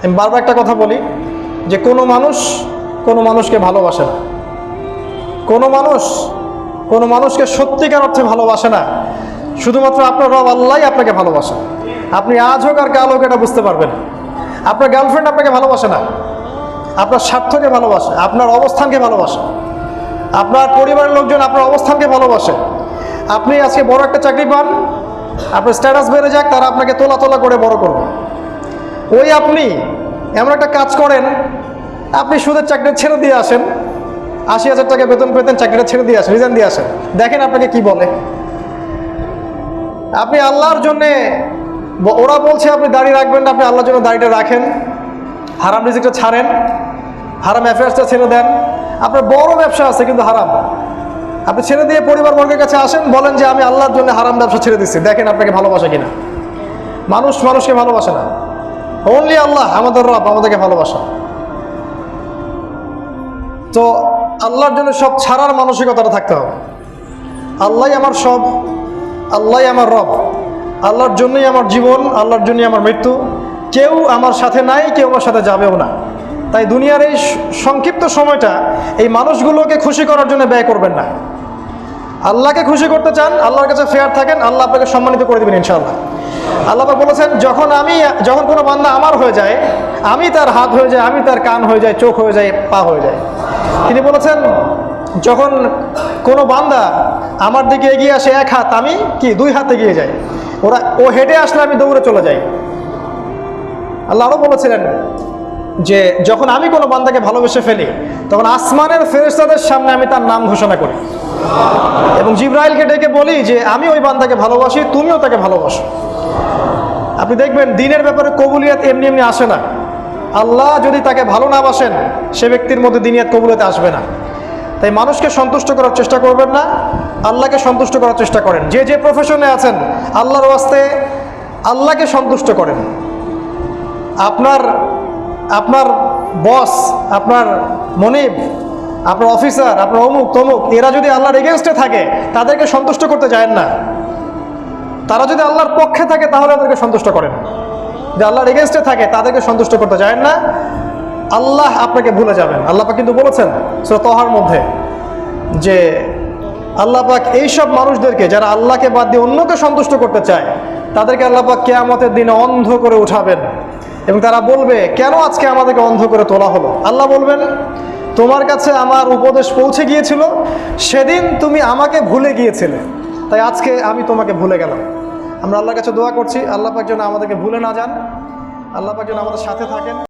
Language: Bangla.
আমি বারবার একটা কথা বলি যে কোনো মানুষকে ভালোবাসে না, কোনো মানুষকে সত্যিকার অর্থে ভালোবাসে না। শুধুমাত্র আপনার রব আল্লাহই আপনাকে ভালোবাসে। আপনি আজ হোক আর কাল হোক এটা বুঝতে পারবেন। আপনার গার্লফ্রেন্ড আপনাকে ভালোবাসে না, আপনার স্বার্থকে ভালোবাসে, আপনার অবস্থানকে ভালোবাসে, আপনার পরিবারের লোকজন আপনার অবস্থানকে ভালোবাসে। আপনি আজকে বড় একটা চাকরি পান, আপনার স্ট্যাটাস বেড়ে যাক, তারা আপনাকে তোলা তোলা করে বড় করবে। ওই আপনি এমন একটা কাজ করেন, আপনি সুদের চাকরি ছেড়ে দিয়ে আসেন, ৮০,০০০ টাকা বেতন পেতেন, চাকরিটা ছেড়ে দিয়ে আসেন, রিজাইন দিয়ে আসেন, দেখেন আপনাকে কি বলে। আপনি আল্লাহর জন্যে, ওরা বলছে আপনি দাড়ি রাখবেন না, আপনি আল্লাহর জন্য দাড়িটা রাখেন, হারাম রিজিকটা ছাড়েন, হারাম অ্যাফেয়ার্সটা ছেড়ে দেন। আপনার বড় ব্যবসা আছে কিন্তু হারাম, আপনি ছেড়ে দিয়ে পরিবারবর্গের কাছে আসেন, বলেন যে আমি আল্লাহর জন্য হারাম ব্যবসা ছেড়ে দিচ্ছি, দেখেন আপনাকে ভালোবাসে কিনা। মানুষকে ভালোবাসে না, অনলি আল্লাহ আমাদের রব আমাদেরকে ভালোবাসা। তো আল্লাহর জন্য সব ছাড়ার মানসিকতাটা থাকতে হবে। আল্লাহই আমার সব, আল্লাহই আমার রব, আল্লাহর জন্যই আমার জীবন, আল্লাহর জন্যই আমার মৃত্যু। কেউ আমার সাথে নাই, কেউ আমার সাথে যাবেও না। তাই দুনিয়ার এই সংক্ষিপ্ত সময়টা এই মানুষগুলোকে খুশি করার জন্য ব্যয় করবেন না। আল্লাহকে খুশি করতে চান, আল্লাহর কাছে ফেয়ার থাকেন, আল্লাহ আপনাকে সম্মানিত করে দেবেন ইনশাআল্লাহ। আল্লাহ বলেছেন, যখন কোনো বান্দা আমার হয়ে যায়, আমি তার হাত হয়ে যায়, আমি তার কান হয়ে যায়, চোখ হয়ে যায়, পা হয়ে যায়। তিনি বলেছেন, যখন কোনো বান্দা আমার দিকে এগিয়ে আসে এক হাত, আমি কি 2 হাত এগিয়ে যাই। ও হেঁটে আসলে আমি দৌড়ে চলে যাই। আল্লাহ আরও বলেছিলেন যে যখন আমি কোনো বান্দাকে ভালোবেসে ফেলি, তখন আসমানের ফেরেশতাদের সামনে আমি তার নাম ঘোষণা করি এবং জিবরাইলকে ডেকে বলি যে আমি ওই বান্দাকে ভালোবাসি, তুমিও তাকে ভালোবাসো। আপনি দেখবেন দিনের ব্যাপারে কবুলিয়াত এমনি এমনি আসে না। আল্লাহ যদি তাকে ভালো না বাসেন, সে ব্যক্তির মধ্যে দিনিয়াত কবুলিয়াত আসবে না। তাই মানুষকে সন্তুষ্ট করার চেষ্টা করবেন না, আল্লাহকে সন্তুষ্ট করার চেষ্টা করেন। যে প্রফেশনে আছেন, আল্লাহর ওয়াস্তে আল্লাহকে সন্তুষ্ট করেন। আপনার বস, আপনার মনিব, আপনার অফিসার, আপনার অমুক তমুক, এরা যদি আল্লাহর এগেনস্টে থাকে, তাদেরকে সন্তুষ্ট করতে যায়েন না। তারা যদি আল্লাহর পক্ষে থাকে, তাহলে তাদেরকে সন্তুষ্ট করেন। যে আল্লাহর এগেনস্টে থাকে, তাদেরকে সন্তুষ্ট করতে যায়েন না, আল্লাহ আপনাকে ভুলে যাবেন। আল্লাহ পাক কিন্তু বলেছেন সূরা তাহার মধ্যে যে আল্লাহ পাক এইসব মানুষদেরকে, যারা আল্লাহকে বাদ দিয়ে অন্যকে সন্তুষ্ট করতে চায়, তাদেরকে আল্লাহ পাক কিয়ামতের দিনে অন্ধ করে উঠাবেন এবং তারা বলবে, কেন আজকে আমাদেরকে অন্ধ করে তোলা হলো? আল্লাহ বলবেন, তোমার কাছে আমার উপদেশ পৌঁছে গিয়েছিল, সেদিন তুমি আমাকে ভুলে গিয়েছিলে, তাই আজকে আমি তোমাকে ভুলে গেলাম। আমরা আল্লাহর কাছে দোয়া করছি, আল্লাহ পাক যেন আমাদেরকে ভুলে না যান, আল্লাহ পাক যেন আমাদের সাথে থাকেন।